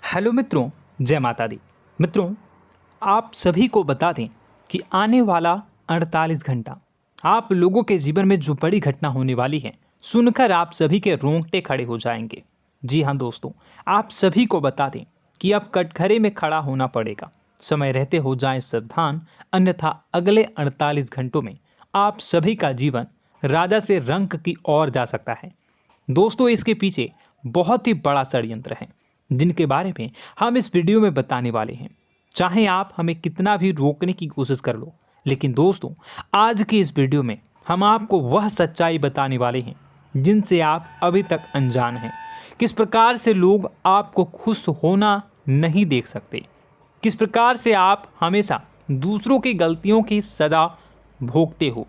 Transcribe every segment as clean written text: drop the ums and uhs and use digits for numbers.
Hello मित्रों, जय माता दी। मित्रों, आप सभी को बता दें कि आने वाला 48 घंटा आप लोगों के जीवन में जो बड़ी घटना होने वाली है, सुनकर आप सभी के रोंगटे खड़े हो जाएंगे। जी हाँ दोस्तों, आप सभी को बता दें कि अब कटघरे में खड़ा होना पड़ेगा। समय रहते हो जाएं सावधान, अन्यथा अगले 48 घंटों में आप सभी का जीवन राजा से रंक की ओर जा सकता है। दोस्तों, इसके पीछे बहुत ही बड़ा षड्यंत्र है जिनके बारे में हम इस वीडियो में बताने वाले हैं। चाहे आप हमें कितना भी रोकने की कोशिश कर लो, लेकिन दोस्तों आज की इस वीडियो में हम आपको वह सच्चाई बताने वाले हैं जिनसे आप अभी तक अनजान हैं। किस प्रकार से लोग आपको खुश होना नहीं देख सकते, किस प्रकार से आप हमेशा दूसरों की गलतियों की सज़ा भोगते हो,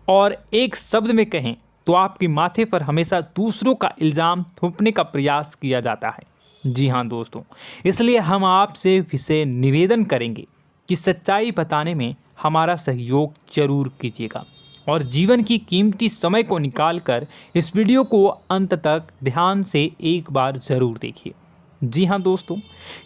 और एक शब्द में कहें तो आपके माथे पर हमेशा दूसरों का इल्ज़ाम थोपने का प्रयास किया जाता है। जी हाँ दोस्तों, इसलिए हम आपसे विशेष निवेदन करेंगे कि सच्चाई बताने में हमारा सहयोग जरूर कीजिएगा और जीवन की कीमती समय को निकालकर इस वीडियो को अंत तक ध्यान से एक बार ज़रूर देखिए। जी हाँ दोस्तों,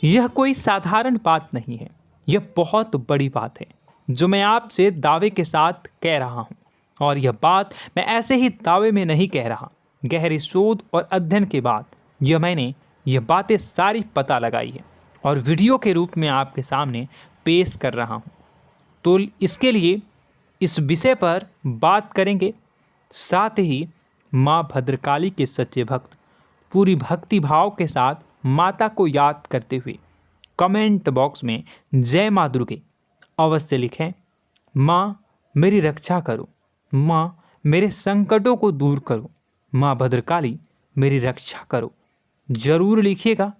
यह कोई साधारण बात नहीं है, यह बहुत बड़ी बात है जो मैं आपसे दावे के साथ कह रहा हूँ। और यह बात मैं ऐसे ही दावे में नहीं कह रहा, गहरी शोध और अध्ययन के बाद मैंने यह बातें सारी पता लगाई है और वीडियो के रूप में आपके सामने पेश कर रहा हूँ। तो इसके लिए इस विषय पर बात करेंगे। साथ ही माँ भद्रकाली के सच्चे भक्त पूरी भक्ति भाव के साथ माता को याद करते हुए कमेंट बॉक्स में जय माँ दुर्गे अवश्य लिखें। माँ मेरी रक्षा करो, माँ मेरे संकटों को दूर करो, माँ भद्रकाली मेरी रक्षा करो, जरूर लिखिएगा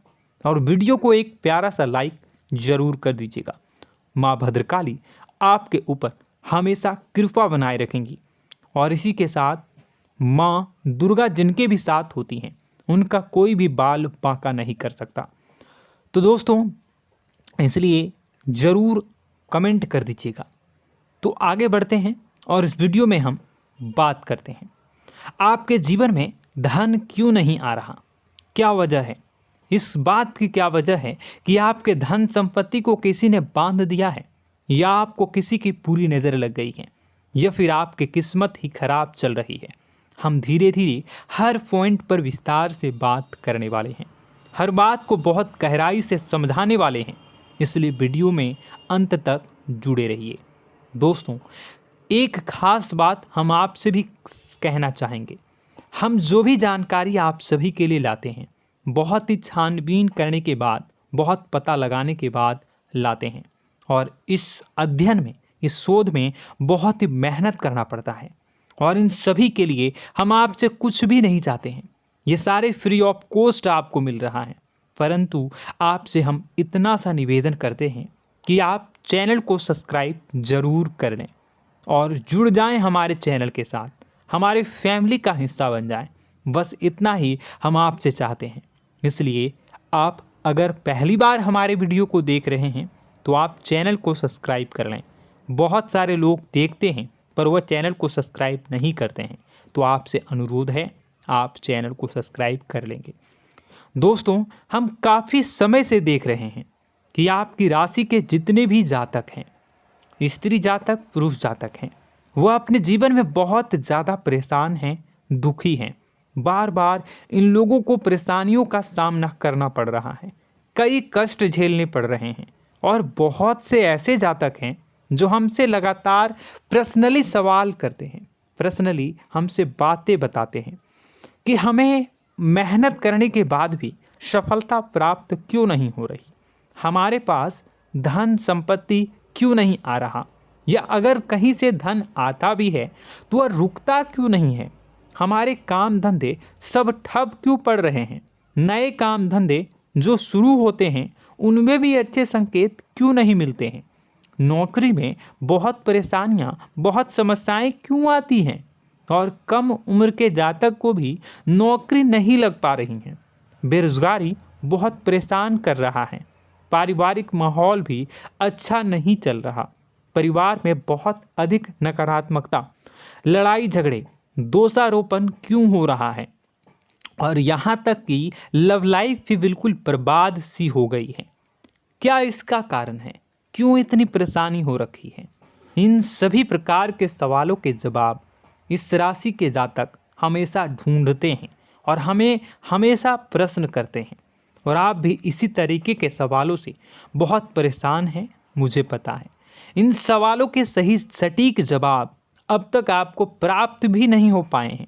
और वीडियो को एक प्यारा सा लाइक जरूर कर दीजिएगा। माँ भद्रकाली आपके ऊपर हमेशा कृपा बनाए रखेंगी और इसी के साथ माँ दुर्गा जिनके भी साथ होती हैं उनका कोई भी बाल बांका नहीं कर सकता। तो दोस्तों, इसलिए ज़रूर कमेंट कर दीजिएगा। तो आगे बढ़ते हैं और इस वीडियो में हम बात करते हैं, आपके जीवन में धन क्यों नहीं आ रहा, क्या वजह है। इस बात की क्या वजह है कि आपके धन संपत्ति को किसी ने बांध दिया है, या आपको किसी की पूरी नज़र लग गई है, या फिर आपकी किस्मत ही खराब चल रही है। हम धीरे धीरे हर पॉइंट पर विस्तार से बात करने वाले हैं, हर बात को बहुत गहराई से समझाने वाले हैं, इसलिए वीडियो में अंत तक जुड़े रहिए। दोस्तों, एक खास बात हम आपसे भी कहना चाहेंगे, हम जो भी जानकारी आप सभी के लिए लाते हैं बहुत ही छानबीन करने के बाद, बहुत पता लगाने के बाद लाते हैं, और इस अध्ययन में, इस शोध में बहुत ही मेहनत करना पड़ता है। और इन सभी के लिए हम आपसे कुछ भी नहीं चाहते हैं, ये सारे फ्री ऑफ कॉस्ट आपको मिल रहा है। परंतु आपसे हम इतना सा निवेदन करते हैं कि आप चैनल को सब्सक्राइब ज़रूर कर लें और जुड़ जाएं हमारे चैनल के साथ, हमारे फैमिली का हिस्सा बन जाएं। बस इतना ही हम आपसे चाहते हैं। इसलिए आप अगर पहली बार हमारे वीडियो को देख रहे हैं तो आप चैनल को सब्सक्राइब कर लें। बहुत सारे लोग देखते हैं पर वह चैनल को सब्सक्राइब नहीं करते हैं, तो आपसे अनुरोध है आप चैनल को सब्सक्राइब कर लेंगे। दोस्तों, हम काफ़ी समय से देख रहे हैं कि आपकी राशि के जितने भी जातक हैं, स्त्री जातक, पुरुष जातक हैं, वह अपने जीवन में बहुत ज़्यादा परेशान हैं, दुखी हैं। बार बार इन लोगों को परेशानियों का सामना करना पड़ रहा है, कई कष्ट झेलने पड़ रहे हैं। और बहुत से ऐसे जातक हैं जो हमसे लगातार पर्सनली सवाल करते हैं, पर्सनली हमसे बातें बताते हैं कि हमें मेहनत करने के बाद भी सफलता प्राप्त क्यों नहीं हो रही, हमारे पास धन संपत्ति क्यों नहीं आ रहा, या अगर कहीं से धन आता भी है तो वह रुकता क्यों नहीं है, हमारे काम धंधे सब ठप क्यों पड़ रहे हैं, नए काम धंधे जो शुरू होते हैं उनमें भी अच्छे संकेत क्यों नहीं मिलते हैं, नौकरी में बहुत परेशानियां, बहुत समस्याएं क्यों आती हैं, और कम उम्र के जातक को भी नौकरी नहीं लग पा रही हैं, बेरोजगारी बहुत परेशान कर रहा है, पारिवारिक माहौल भी अच्छा नहीं चल रहा, परिवार में बहुत अधिक नकारात्मकता, लड़ाई झगड़े, दोषारोपण क्यों हो रहा है, और यहाँ तक कि लव लाइफ भी बिल्कुल बर्बाद सी हो गई है। क्या इसका कारण है? क्यों इतनी परेशानी हो रखी है? इन सभी प्रकार के सवालों के जवाब इस राशि के जातक हमेशा ढूंढते हैं और हमें हमेशा प्रश्न करते हैं, और आप भी इसी तरीके के सवालों से बहुत परेशान हैं, मुझे पता है। इन सवालों के सही सटीक जवाब अब तक आपको प्राप्त भी नहीं हो पाए हैं,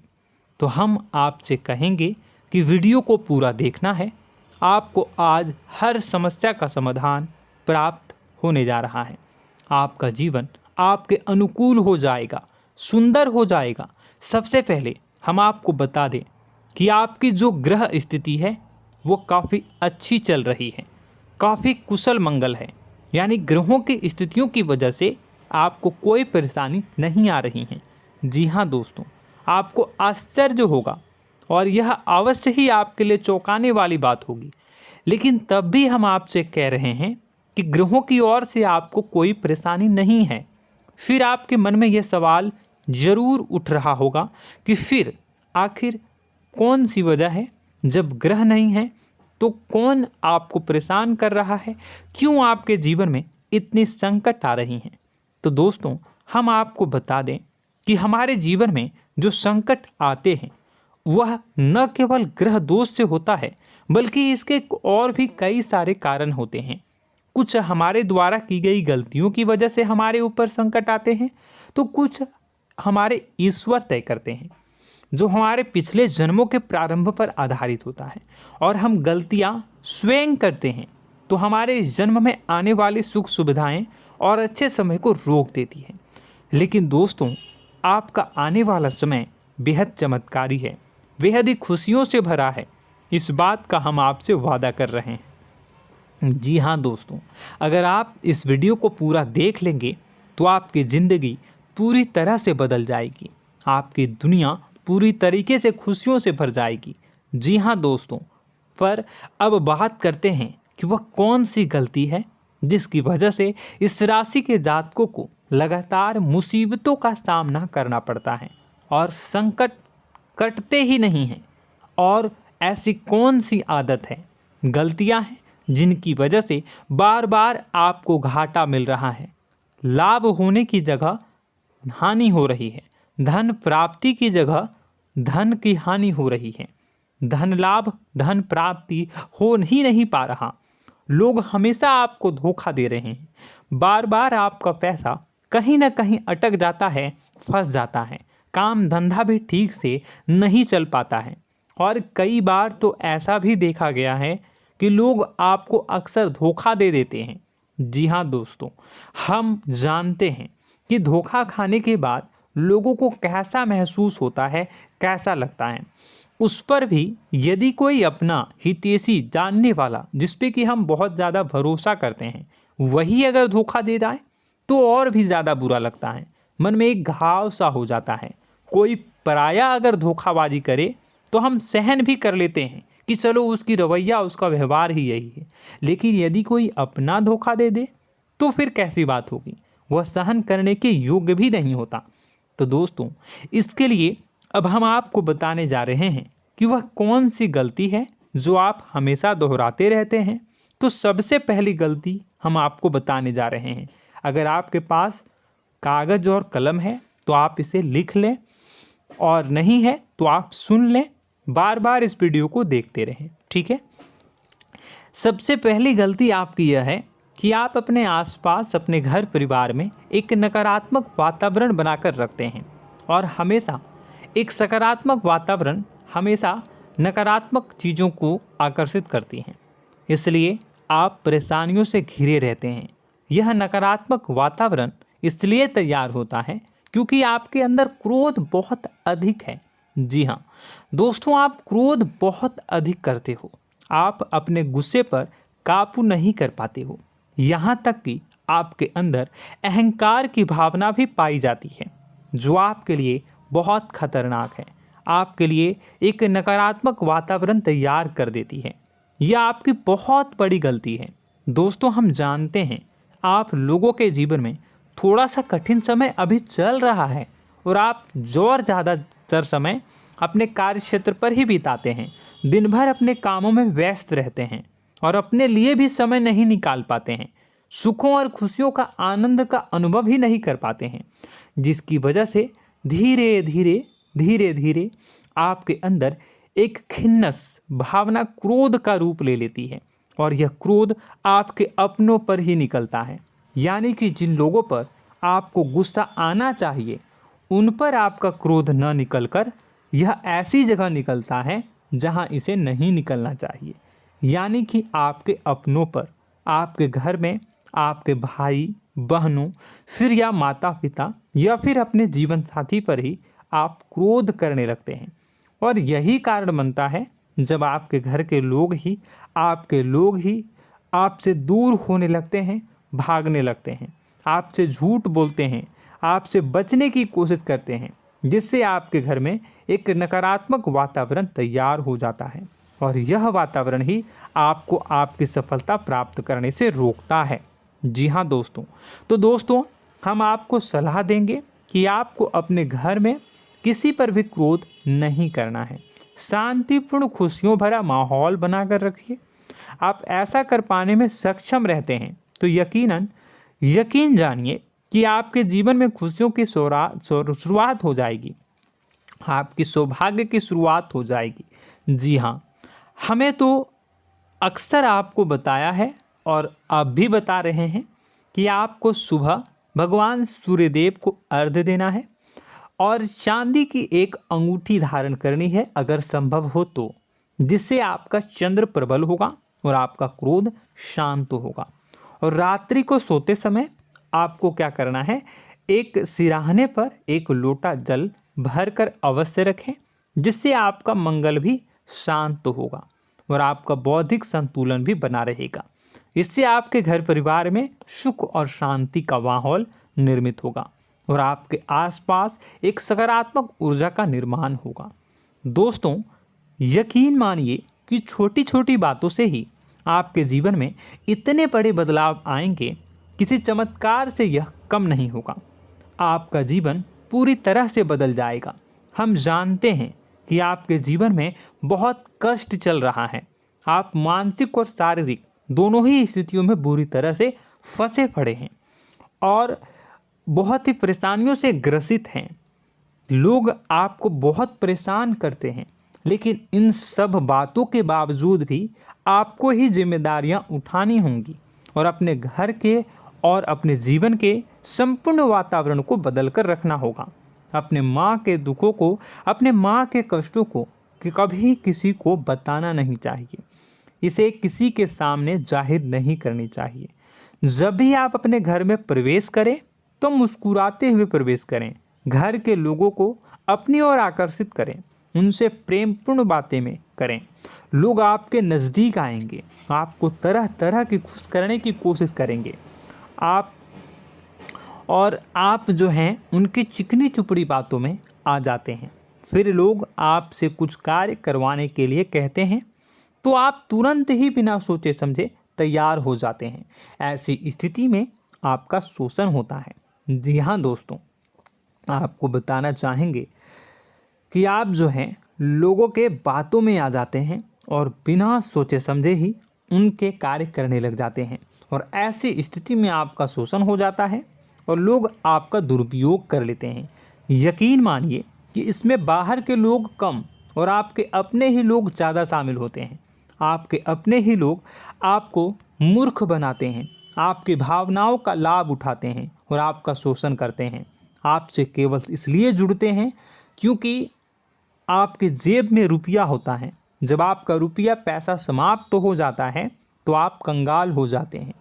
तो हम आपसे कहेंगे कि वीडियो को पूरा देखना है। आपको आज हर समस्या का समाधान प्राप्त होने जा रहा है। आपका जीवन आपके अनुकूल हो जाएगा, सुंदर हो जाएगा। सबसे पहले हम आपको बता दें कि आपकी जो ग्रह स्थिति है वो काफ़ी अच्छी चल रही है, काफ़ी कुशल मंगल है, यानी ग्रहों की स्थितियों की वजह से आपको कोई परेशानी नहीं आ रही है। जी हाँ दोस्तों, आपको आश्चर्य होगा और यह अवश्य ही आपके लिए चौंकाने वाली बात होगी, लेकिन तब भी हम आपसे कह रहे हैं कि ग्रहों की ओर से आपको कोई परेशानी नहीं है। फिर आपके मन में यह सवाल जरूर उठ रहा होगा कि फिर आखिर कौन सी वजह है? जब ग्रह नहीं है तो कौन आपको परेशान कर रहा है? क्यों आपके जीवन में इतनी संकट आ रही हैं? तो दोस्तों, हम आपको बता दें कि हमारे जीवन में जो संकट आते हैं वह न केवल ग्रह दोष से होता है, बल्कि इसके और भी कई सारे कारण होते हैं। कुछ हमारे द्वारा की गई गलतियों की वजह से हमारे ऊपर संकट आते हैं, तो कुछ हमारे ईश्वर तय करते हैं, जो हमारे पिछले जन्मों के प्रारंभ पर आधारित होता है। और हम गलतियां स्वयं करते हैं तो हमारे इस जन्म में आने वाली सुख सुविधाएं और अच्छे समय को रोक देती है। लेकिन दोस्तों, आपका आने वाला समय बेहद चमत्कारी है, बेहद ही खुशियों से भरा है। इस बात का हम आपसे वादा कर रहे हैं। जी हाँ दोस्तों, अगर आप इस वीडियो को पूरा देख लेंगे तो आपकी ज़िंदगी पूरी तरह से बदल जाएगी, आपकी दुनिया पूरी तरीके से खुशियों से भर जाएगी। जी हाँ दोस्तों, पर अब बात करते हैं कि वह कौन सी गलती है जिसकी वजह से इस राशि के जातकों को लगातार मुसीबतों का सामना करना पड़ता है और संकट कटते ही नहीं हैं। और ऐसी कौन सी आदत है, गलतियां हैं जिनकी वजह से बार बार आपको घाटा मिल रहा है, लाभ होने की जगह हानि हो रही है, धन प्राप्ति की जगह धन की हानि हो रही है, धन लाभ धन प्राप्ति हो ही नहीं पा रहा, लोग हमेशा आपको धोखा दे रहे हैं, बार बार आपका पैसा कहीं ना कहीं अटक जाता है, फंस जाता है, काम धंधा भी ठीक से नहीं चल पाता है। और कई बार तो ऐसा भी देखा गया है कि लोग आपको अक्सर धोखा दे देते हैं। जी हाँ दोस्तों, हम जानते हैं कि धोखा खाने के बाद लोगों को कैसा महसूस होता है, कैसा लगता है। उस पर भी यदि कोई अपना हितैषी जानने वाला, जिस पे कि हम बहुत ज़्यादा भरोसा करते हैं, वही अगर धोखा दे जाए तो और भी ज़्यादा बुरा लगता है, मन में एक घाव सा हो जाता है। कोई पराया अगर धोखाबाजी करे तो हम सहन भी कर लेते हैं कि चलो उसकी रवैया उसका व्यवहार ही यही है, लेकिन यदि कोई अपना धोखा दे दे तो फिर कैसी बात होगी, वह सहन करने के योग्य भी नहीं होता। तो दोस्तों, इसके लिए अब हम आपको बताने जा रहे हैं कि वह कौन सी गलती है जो आप हमेशा दोहराते रहते हैं। तो सबसे पहली गलती हम आपको बताने जा रहे हैं। अगर आपके पास कागज़ और कलम है तो आप इसे लिख लें, और नहीं है तो आप सुन लें, बार बार इस वीडियो को देखते रहें, ठीक है। सबसे पहली गलती आपकी यह है कि आप अपने आसपास, अपने घर परिवार में एक नकारात्मक वातावरण बनाकर रखते हैं, और हमेशा एक सकारात्मक वातावरण हमेशा नकारात्मक चीज़ों को आकर्षित करती हैं, इसलिए आप परेशानियों से घिरे रहते हैं। यह नकारात्मक वातावरण इसलिए तैयार होता है क्योंकि आपके अंदर क्रोध बहुत अधिक है। जी हाँ दोस्तों, आप क्रोध बहुत अधिक करते हो, आप अपने गुस्से पर काबू नहीं कर पाते हो, यहाँ तक कि आपके अंदर अहंकार की भावना भी पाई जाती है, जो आपके लिए बहुत खतरनाक है, आपके लिए एक नकारात्मक वातावरण तैयार कर देती है। यह आपकी बहुत बड़ी गलती है। दोस्तों, हम जानते हैं आप लोगों के जीवन में थोड़ा सा कठिन समय अभी चल रहा है, और आप और ज़्यादातर समय अपने कार्य क्षेत्र पर ही बिताते हैं। दिन भर अपने कामों में व्यस्त रहते हैं और अपने लिए भी समय नहीं निकाल पाते हैं। सुखों और खुशियों का आनंद का अनुभव ही नहीं कर पाते हैं, जिसकी वजह से धीरे धीरे आपके अंदर एक खिन्नस भावना क्रोध का रूप ले लेती है और यह क्रोध आपके अपनों पर ही निकलता है। यानी कि जिन लोगों पर आपको गुस्सा आना चाहिए उन पर आपका क्रोध न निकलकर यह ऐसी जगह निकलता है जहां इसे नहीं निकलना चाहिए। यानी कि आपके अपनों पर, आपके घर में आपके भाई बहनों, फिर या माता पिता या फिर अपने जीवन साथी पर ही आप क्रोध करने लगते हैं। और यही कारण बनता है जब आपके घर के लोग ही आपसे दूर होने लगते हैं, भागने लगते हैं, आपसे झूठ बोलते हैं, आपसे बचने की कोशिश करते हैं, जिससे आपके घर में एक नकारात्मक वातावरण तैयार हो जाता है और यह वातावरण ही आपको आपकी सफलता प्राप्त करने से रोकता है। जी हाँ दोस्तों, तो दोस्तों हम आपको सलाह देंगे कि आपको अपने घर में किसी पर भी क्रोध नहीं करना है। शांतिपूर्ण खुशियों भरा माहौल बनाकर रखिए। आप ऐसा कर पाने में सक्षम रहते हैं तो यकीन जानिए कि आपके जीवन में खुशियों की शुरुआत हो जाएगी, आपकी सौभाग्य की शुरुआत हो जाएगी। जी हाँ, हमें तो अक्सर आपको बताया है और अब भी बता रहे हैं कि आपको सुबह भगवान सूर्यदेव को अर्घ्य देना है और चांदी की एक अंगूठी धारण करनी है अगर संभव हो तो, जिससे आपका चंद्र प्रबल होगा और आपका क्रोध शांत होगा। और रात्रि को सोते समय आपको क्या करना है, एक सिराहने पर एक लोटा जल भरकर अवश्य रखें, जिससे आपका मंगल भी शांत होगा और आपका बौद्धिक संतुलन भी बना रहेगा। इससे आपके घर परिवार में सुख और शांति का माहौल निर्मित होगा और आपके आसपास एक सकारात्मक ऊर्जा का निर्माण होगा। दोस्तों यकीन मानिए कि छोटी छोटी बातों से ही आपके जीवन में इतने बड़े बदलाव आएंगे, किसी चमत्कार से यह कम नहीं होगा। आपका जीवन पूरी तरह से बदल जाएगा। हम जानते हैं कि आपके जीवन में बहुत कष्ट चल रहा है, आप मानसिक और शारीरिक दोनों ही स्थितियों में बुरी तरह से फंसे पड़े हैं और बहुत ही परेशानियों से ग्रसित हैं। लोग आपको बहुत परेशान करते हैं, लेकिन इन सब बातों के बावजूद भी आपको ही जिम्मेदारियां उठानी होंगी और अपने घर के और अपने जीवन के संपूर्ण वातावरण को बदल कर रखना होगा। अपने माँ के दुखों को, अपने माँ के कष्टों को कभी किसी को बताना नहीं चाहिए, इसे किसी के सामने जाहिर नहीं करनी चाहिए। जब भी आप अपने घर में प्रवेश करें तो मुस्कुराते हुए प्रवेश करें, घर के लोगों को अपनी ओर आकर्षित करें, उनसे प्रेमपूर्ण बातें में करें। लोग आपके नज़दीक आएंगे, आपको तरह तरह की खुश करने की कोशिश करेंगे। आप जो हैं उनकी चिकनी चुपड़ी बातों में आ जाते हैं। फिर लोग आपसे कुछ कार्य करवाने के लिए कहते हैं तो आप तुरंत ही बिना सोचे समझे तैयार हो जाते हैं। ऐसी स्थिति में आपका शोषण होता है। जी हाँ दोस्तों, आपको बताना चाहेंगे कि आप जो हैं लोगों के बातों में आ जाते हैं और बिना सोचे समझे ही उनके कार्य करने लग जाते हैं और ऐसी स्थिति में आपका शोषण हो जाता है और लोग आपका दुरुपयोग कर लेते हैं। यकीन मानिए कि इसमें बाहर के लोग कम और आपके अपने ही लोग ज़्यादा शामिल होते हैं। आपके अपने ही लोग आपको मूर्ख बनाते हैं, आपकी भावनाओं का लाभ उठाते हैं और आपका शोषण करते हैं। आपसे केवल इसलिए जुड़ते हैं क्योंकि आपके जेब में रुपया होता है। जब आपका रुपया पैसा समाप्त हो जाता है तो आप कंगाल हो जाते हैं,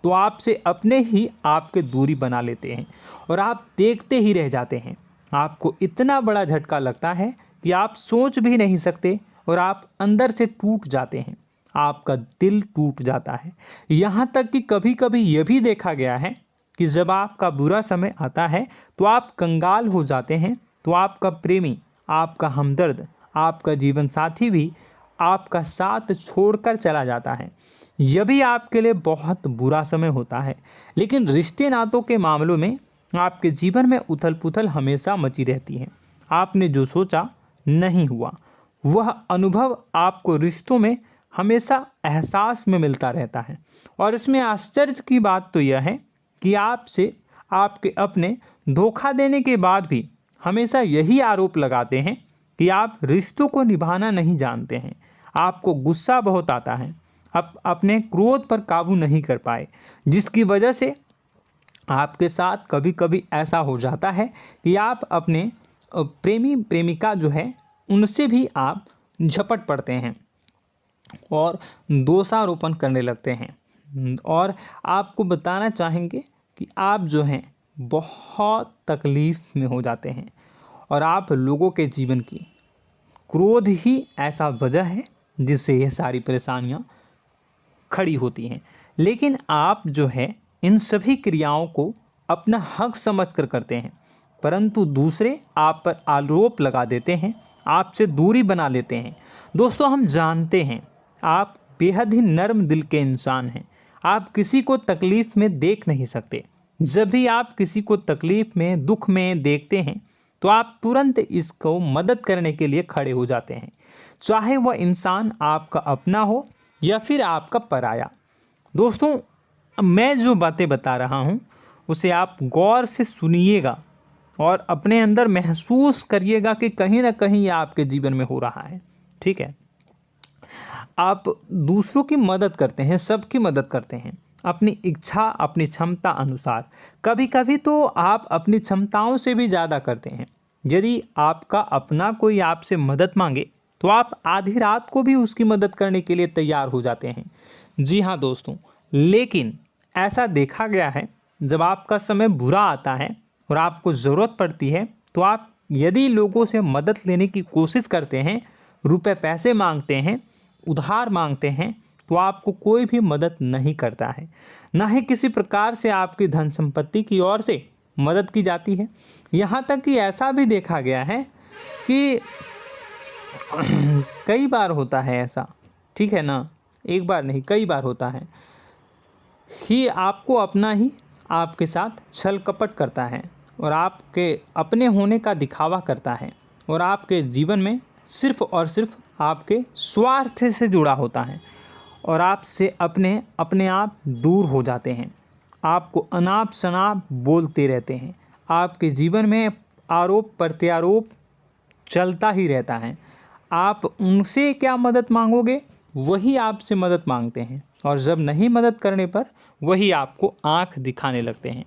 तो आपसे अपने ही आपके दूरी बना लेते हैं और आप देखते ही रह जाते हैं। आपको इतना बड़ा झटका लगता है कि आप सोच भी नहीं सकते और आप अंदर से टूट जाते हैं, आपका दिल टूट जाता है। यहाँ तक कि कभी कभी यह भी देखा गया है कि जब आपका बुरा समय आता है तो आप कंगाल हो जाते हैं, तो आपका प्रेमी, आपका हमदर्द, आपका जीवन साथी भी आपका साथ छोड़कर चला जाता है। यह भी आपके लिए बहुत बुरा समय होता है। लेकिन रिश्ते नातों के मामलों में आपके जीवन में उथल पुथल हमेशा मची रहती है। आपने जो सोचा नहीं हुआ, वह अनुभव आपको रिश्तों में हमेशा एहसास में मिलता रहता है। और इसमें आश्चर्य की बात तो यह है कि आपसे आपके अपने धोखा देने के बाद भी हमेशा यही आरोप लगाते हैं कि आप रिश्तों को निभाना नहीं जानते हैं। आपको गुस्सा बहुत आता है, अपने क्रोध पर काबू नहीं कर पाए, जिसकी वजह से आपके साथ कभी कभी ऐसा हो जाता है कि आप अपने प्रेमी प्रेमिका जो है उनसे भी आप झपट पड़ते हैं और दोषारोपण करने लगते हैं। और आपको बताना चाहेंगे कि आप जो हैं बहुत तकलीफ़ में हो जाते हैं और आप लोगों के जीवन की क्रोध ही ऐसा वजह है जिससे ये सारी परेशानियां खड़ी होती हैं। लेकिन आप जो है इन सभी क्रियाओं को अपना हक समझकर करते हैं, परंतु दूसरे आप पर आरोप लगा देते हैं, आपसे दूरी बना लेते हैं। दोस्तों, हम जानते हैं आप बेहद ही नर्म दिल के इंसान हैं। आप किसी को तकलीफ़ में देख नहीं सकते। जब भी आप किसी को तकलीफ़ में, दुख में देखते हैं तो आप तुरंत इसको मदद करने के लिए खड़े हो जाते हैं, चाहे वह इंसान आपका अपना हो या फिर आपका पराया। दोस्तों, मैं जो बातें बता रहा हूँ उसे आप गौर से सुनिएगा और अपने अंदर महसूस करिएगा कि कहीं ना कहीं ये आपके जीवन में हो रहा है। ठीक है, आप दूसरों की मदद करते हैं, सबकी मदद करते हैं अपनी इच्छा, अपनी क्षमता अनुसार। कभी कभी तो आप अपनी क्षमताओं से भी ज़्यादा करते हैं। यदि आपका अपना कोई आपसे मदद मांगे तो आप आधी रात को भी उसकी मदद करने के लिए तैयार हो जाते हैं। जी हाँ दोस्तों, लेकिन ऐसा देखा गया है जब आपका समय बुरा आता है और आपको ज़रूरत पड़ती है तो आप यदि लोगों से मदद लेने की कोशिश करते हैं, रुपए पैसे मांगते हैं, उधार मांगते हैं, तो आपको कोई भी मदद नहीं करता है। ना ही किसी प्रकार से आपकी धन संपत्ति की ओर से मदद की जाती है। यहाँ तक कि ऐसा भी देखा गया है कि कई बार होता है ऐसा, ठीक है ना, एक बार नहीं कई बार होता है कि आपको अपना ही आपके साथ छल कपट करता है और आपके अपने होने का दिखावा करता है और आपके जीवन में सिर्फ और सिर्फ आपके स्वार्थ से जुड़ा होता है और आपसे अपने आप दूर हो जाते हैं। आपको अनाप शनाप बोलते रहते हैं। आपके जीवन में आरोप प्रत्यारोप चलता ही रहता है। आप उनसे क्या मदद मांगोगे, वही आपसे मदद मांगते हैं और जब नहीं मदद करने पर वही आपको आंख दिखाने लगते हैं।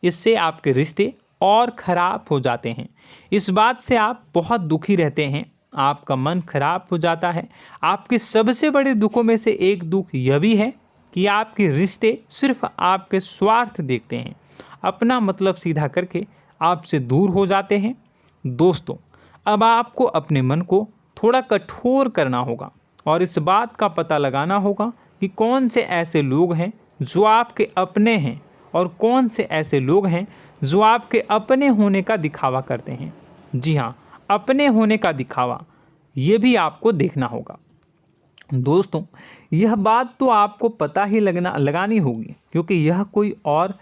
इससे आपके रिश्ते और ख़राब हो जाते हैं। इस बात से आप बहुत दुखी रहते हैं, आपका मन खराब हो जाता है। आपके सबसे बड़े दुखों में से एक दुख यह भी है कि आपके रिश्ते सिर्फ आपके स्वार्थ देखते हैं, अपना मतलब सीधा करके आपसे दूर हो जाते हैं। दोस्तों, अब आपको अपने मन को थोड़ा कठोर करना होगा और इस बात का पता लगाना होगा कि कौन से ऐसे लोग हैं जो आपके अपने हैं और कौन से ऐसे लोग हैं जो आपके अपने होने का दिखावा करते हैं। जी हाँ, अपने होने का दिखावा, ये भी आपको देखना होगा। दोस्तों, यह बात तो आपको पता ही लगानी होगी, क्योंकि यह कोई और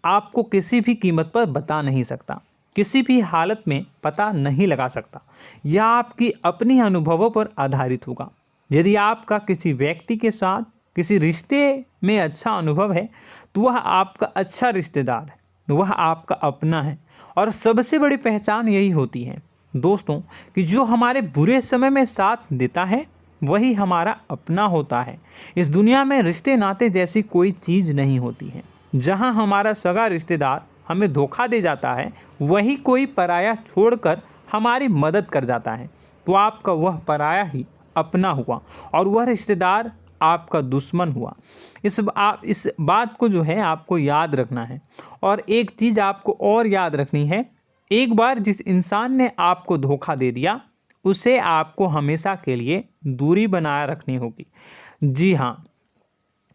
आपको किसी भी कीमत पर बता नहीं सकता, किसी भी हालत में पता नहीं लगा सकता। यह आपकी अपनी अनुभवों पर आधारित होगा। यदि आपका किसी व्यक्ति के साथ किसी रिश्ते में अच्छा अनुभव है तो वह आपका अच्छा रिश्तेदार है, वह आपका अपना है। और सबसे बड़ी पहचान यही होती है दोस्तों कि जो हमारे बुरे समय में साथ देता है वही हमारा अपना होता है। इस दुनिया में रिश्ते नाते जैसी कोई चीज़ नहीं होती है। जहां हमारा सगा रिश्तेदार हमें धोखा दे जाता है, वही कोई पराया छोड़कर हमारी मदद कर जाता है, तो आपका वह पराया ही अपना हुआ और वह रिश्तेदार आपका दुश्मन हुआ। इस बात को जो है आपको याद रखना है। और एक चीज़ आपको और याद रखनी है, एक बार जिस इंसान ने आपको धोखा दे दिया उसे आपको हमेशा के लिए दूरी बनाए रखनी होगी। जी हाँ,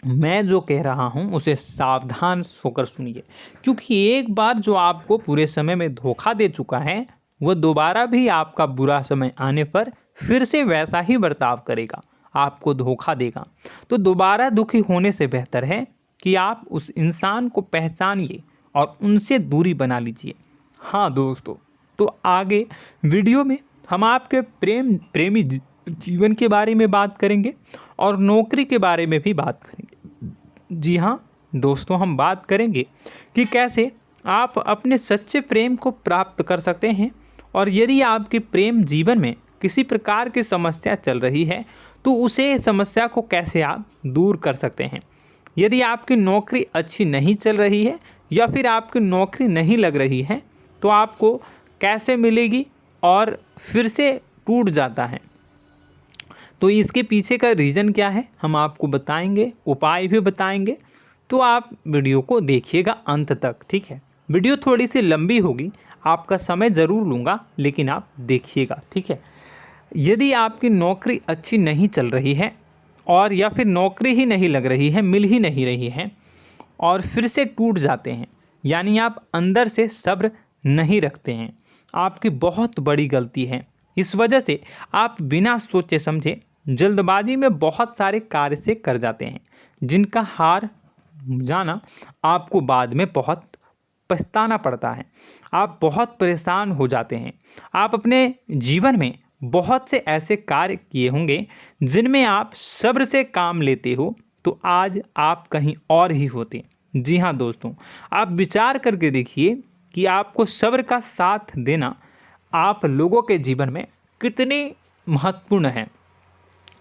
मैं जो कह रहा हूँ उसे सावधान होकर सुनिए, क्योंकि एक बार जो आपको पूरे समय में धोखा दे चुका है वह दोबारा भी आपका बुरा समय आने पर फिर से वैसा ही बर्ताव करेगा, आपको धोखा देगा। तो दोबारा दुखी होने से बेहतर है कि आप उस इंसान को पहचानिए और उनसे दूरी बना लीजिए। हाँ दोस्तों, तो आगे वीडियो में हम आपके प्रेमी जीवन के बारे में बात करेंगे और नौकरी के बारे में भी बात करेंगे। जी हाँ दोस्तों, हम बात करेंगे कि कैसे आप अपने सच्चे प्रेम को प्राप्त कर सकते हैं, और यदि आपके प्रेम जीवन में किसी प्रकार की समस्या चल रही है तो उसे समस्या को कैसे आप दूर कर सकते हैं। यदि आपकी नौकरी अच्छी नहीं चल रही है या फिर आपकी नौकरी नहीं लग रही है तो आपको कैसे मिलेगी और फिर से टूट जाता है, तो इसके पीछे का रीज़न क्या है हम आपको बताएंगे, उपाय भी बताएंगे। तो आप वीडियो को देखिएगा अंत तक, ठीक है। वीडियो थोड़ी सी लंबी होगी, आपका समय ज़रूर लूँगा, लेकिन आप देखिएगा, ठीक है। यदि आपकी नौकरी अच्छी नहीं चल रही है और या फिर नौकरी ही नहीं लग रही है, मिल ही नहीं रही है और फिर से टूट जाते हैं, यानी आप अंदर से सब्र नहीं रखते हैं, आपकी बहुत बड़ी गलती है। इस वजह से आप बिना सोचे समझे जल्दबाजी में बहुत सारे कार्य से कर जाते हैं, जिनका हार जाना आपको बाद में बहुत पछताना पड़ता है। आप बहुत परेशान हो जाते हैं। आप अपने जीवन में बहुत से ऐसे कार्य किए होंगे जिनमें आप सब्र से काम लेते हो, तो आज आप कहीं और ही होते। जी हाँ दोस्तों, आप विचार करके देखिए कि आपको सब्र का साथ देना आप लोगों के जीवन में कितनी महत्वपूर्ण है।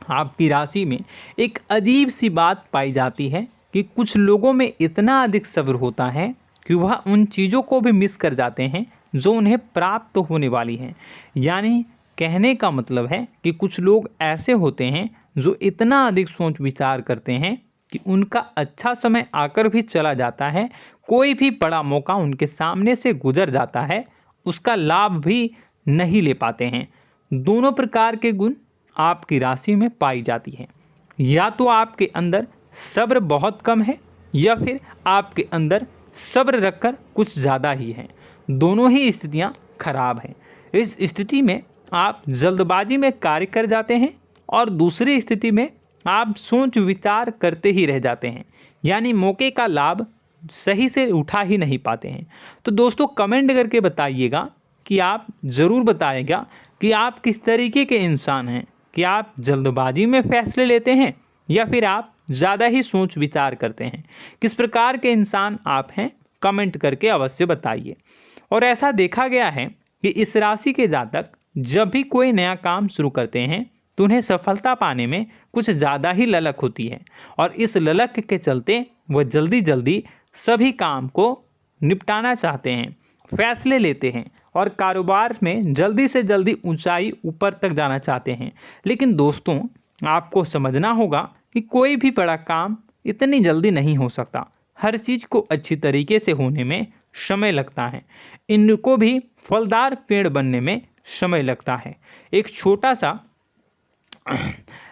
आपकी राशि में एक अजीब सी बात पाई जाती है कि कुछ लोगों में इतना अधिक सब्र होता है कि वह उन चीज़ों को भी मिस कर जाते हैं जो उन्हें प्राप्त होने वाली हैं। यानी कहने का मतलब है कि कुछ लोग ऐसे होते हैं जो इतना अधिक सोच विचार करते हैं कि उनका अच्छा समय आकर भी चला जाता है, कोई भी बड़ा मौका उनके सामने से गुजर जाता है, उसका लाभ भी नहीं ले पाते हैं। दोनों प्रकार के गुण आपकी राशि में पाई जाती हैं। या तो आपके अंदर सब्र बहुत कम है या फिर आपके अंदर सब्र रखकर कुछ ज़्यादा ही है। दोनों ही स्थितियाँ खराब हैं। इस स्थिति में आप जल्दबाजी में कार्य कर जाते हैं और दूसरी स्थिति में आप सोच विचार करते ही रह जाते हैं, यानी मौके का लाभ सही से उठा ही नहीं पाते हैं। तो दोस्तों कमेंट करके बताइएगा कि आप ज़रूर बताइएगा कि आप किस तरीके के इंसान हैं, कि आप जल्दबाजी में फैसले लेते हैं या फिर आप ज़्यादा ही सोच विचार करते हैं। किस प्रकार के इंसान आप हैं, कमेंट करके अवश्य बताइए। और ऐसा देखा गया है कि इस राशि के जातक जब भी कोई नया काम शुरू करते हैं तो उन्हें सफलता पाने में कुछ ज़्यादा ही ललक होती है, और इस ललक के चलते वह जल्दी जल्दी सभी काम को निपटाना चाहते हैं, फैसले लेते हैं और कारोबार में जल्दी से जल्दी ऊंचाई ऊपर तक जाना चाहते हैं। लेकिन दोस्तों आपको समझना होगा कि कोई भी बड़ा काम इतनी जल्दी नहीं हो सकता। हर चीज़ को अच्छी तरीके से होने में समय लगता है। इनको भी फलदार पेड़ बनने में समय लगता है। एक छोटा सा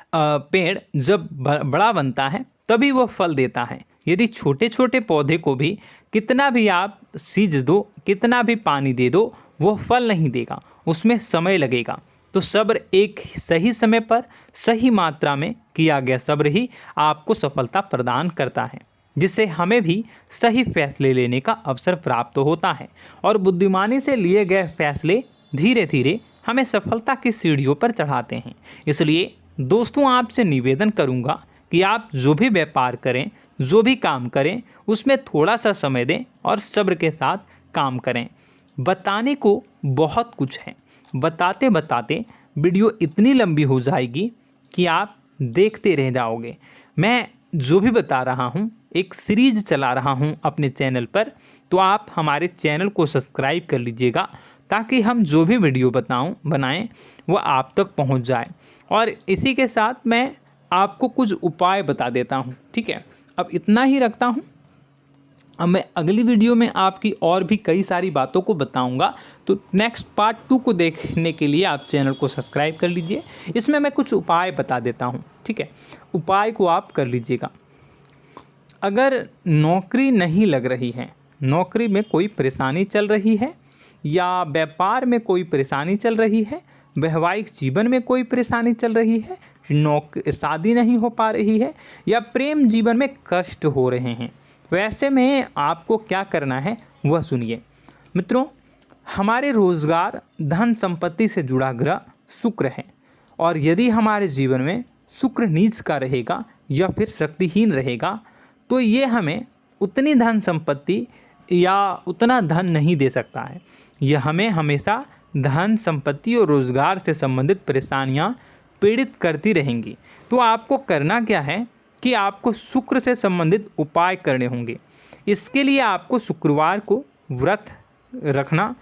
पेड़ जब बड़ा बनता है तभी वह फल देता है। यदि छोटे छोटे पौधे को भी कितना भी आप सींच दो, कितना भी पानी दे दो, वो फल नहीं देगा, उसमें समय लगेगा। तो सब्र एक सही समय पर सही मात्रा में किया गया सब्र ही आपको सफलता प्रदान करता है, जिससे हमें भी सही फैसले लेने का अवसर प्राप्त होता है। और बुद्धिमानी से लिए गए फैसले धीरे धीरे हमें सफलता की सीढ़ियों पर चढ़ाते हैं। इसलिए दोस्तों आपसे निवेदन करूंगा कि आप जो भी व्यापार करें, जो भी काम करें, उसमें थोड़ा सा समय दें और सब्र के साथ काम करें। बताने को बहुत कुछ है, बताते बताते वीडियो इतनी लंबी हो जाएगी कि आप देखते रह जाओगे। मैं जो भी बता रहा हूँ एक सीरीज चला रहा हूँ अपने चैनल पर, तो आप हमारे चैनल को सब्सक्राइब कर लीजिएगा ताकि हम जो भी वीडियो बनाएं वो आप तक पहुँच जाए। और इसी के साथ मैं आपको कुछ उपाय बता देता हूँ, ठीक है। अब इतना ही रखता हूँ। अब मैं अगली वीडियो में आपकी और भी कई सारी बातों को बताऊंगा। तो नेक्स्ट पार्ट 2 को देखने के लिए आप चैनल को सब्सक्राइब कर लीजिए। इसमें मैं कुछ उपाय बता देता हूं, ठीक है। उपाय को आप कर लीजिएगा। अगर नौकरी नहीं लग रही है, नौकरी में कोई परेशानी चल रही है, या व्यापार में कोई परेशानी चल रही है, वैवाहिक जीवन में कोई परेशानी चल रही है, शादी नहीं हो पा रही है, या प्रेम जीवन में कष्ट हो रहे हैं, वैसे में आपको क्या करना है, वह सुनिए। मित्रों, हमारे रोजगार धन संपत्ति से जुड़ा ग्रह शुक्र है, और यदि हमारे जीवन में शुक्र नीच का रहेगा या फिर शक्तिहीन रहेगा तो ये हमें उतनी धन संपत्ति या उतना धन नहीं दे सकता है। यह हमें हमेशा धन संपत्ति और रोजगार से संबंधित परेशानियां पीड़ित करती रहेंगी। तो आपको करना क्या है कि आपको शुक्र से संबंधित उपाय करने होंगे। इसके लिए आपको शुक्रवार को व्रत रखना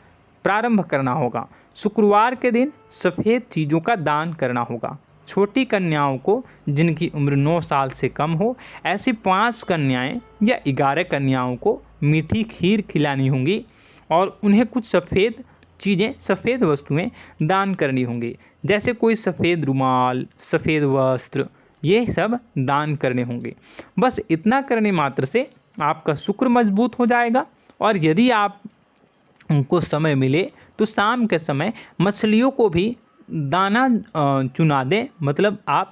प्रारंभ करना होगा। शुक्रवार के दिन सफ़ेद चीज़ों का दान करना होगा। छोटी कन्याओं को जिनकी उम्र 9 साल से कम हो, ऐसी 5 कन्याएं या 11 कन्याओं को मीठी खीर खिलानी होंगी और उन्हें कुछ सफ़ेद चीज़ें, सफ़ेद वस्तुएं दान करनी होंगी, जैसे कोई सफ़ेद रुमाल, सफ़ेद वस्त्र, ये सब दान करने होंगे। बस इतना करने मात्र से आपका शुक्र मजबूत हो जाएगा। और यदि आप उनको समय मिले तो शाम के समय मछलियों को भी दाना चुना दें, मतलब आप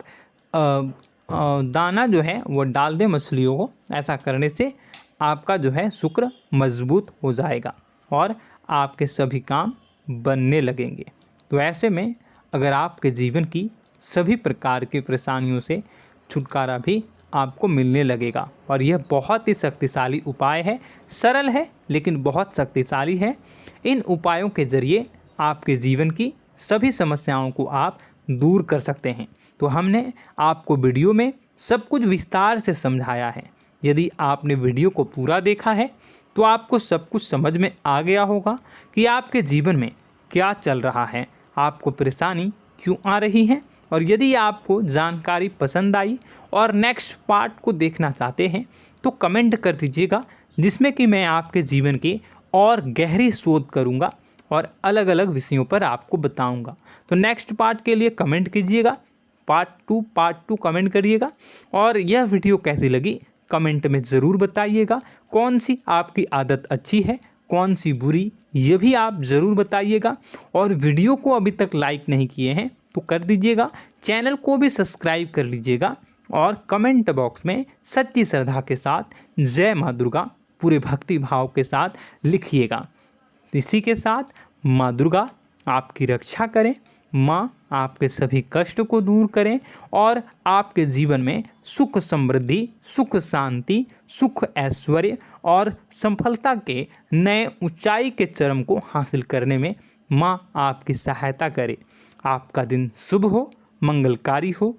दाना जो है वो डाल दें मछलियों को। ऐसा करने से आपका जो है शुक्र मजबूत हो जाएगा और आपके सभी काम बनने लगेंगे। तो ऐसे में अगर आपके जीवन की सभी प्रकार की परेशानियों से छुटकारा भी आपको मिलने लगेगा। और यह बहुत ही शक्तिशाली उपाय है, सरल है लेकिन बहुत शक्तिशाली है। इन उपायों के ज़रिए आपके जीवन की सभी समस्याओं को आप दूर कर सकते हैं। तो हमने आपको वीडियो में सब कुछ विस्तार से समझाया है। यदि आपने वीडियो को पूरा देखा है तो आपको सब कुछ समझ में आ गया होगा कि आपके जीवन में क्या चल रहा है, आपको परेशानी क्यों आ रही है। और यदि आपको जानकारी पसंद आई और नेक्स्ट पार्ट को देखना चाहते हैं तो कमेंट कर दीजिएगा, जिसमें कि मैं आपके जीवन की और गहरी शोध करूंगा और अलग अलग विषयों पर आपको बताऊंगा। तो नेक्स्ट पार्ट के लिए कमेंट कीजिएगा, पार्ट टू कमेंट करिएगा। और यह वीडियो कैसी लगी कमेंट में ज़रूर बताइएगा। कौन सी आपकी आदत अच्छी है, कौन सी बुरी, ये भी आप ज़रूर बताइएगा। और वीडियो को अभी तक लाइक नहीं किए हैं तो कर दीजिएगा, चैनल को भी सब्सक्राइब कर लीजिएगा और कमेंट बॉक्स में सच्ची श्रद्धा के साथ जय माँ दुर्गा पूरे भक्ति भाव के साथ लिखिएगा। इसी के साथ माँ दुर्गा आपकी रक्षा करें, माँ आपके सभी कष्ट को दूर करें और आपके जीवन में सुख समृद्धि, सुख शांति, सुख ऐश्वर्य और सफलता के नए ऊंचाई के चरम को हासिल करने में माँ आपकी सहायता करे। आपका दिन शुभ हो, मंगलकारी हो।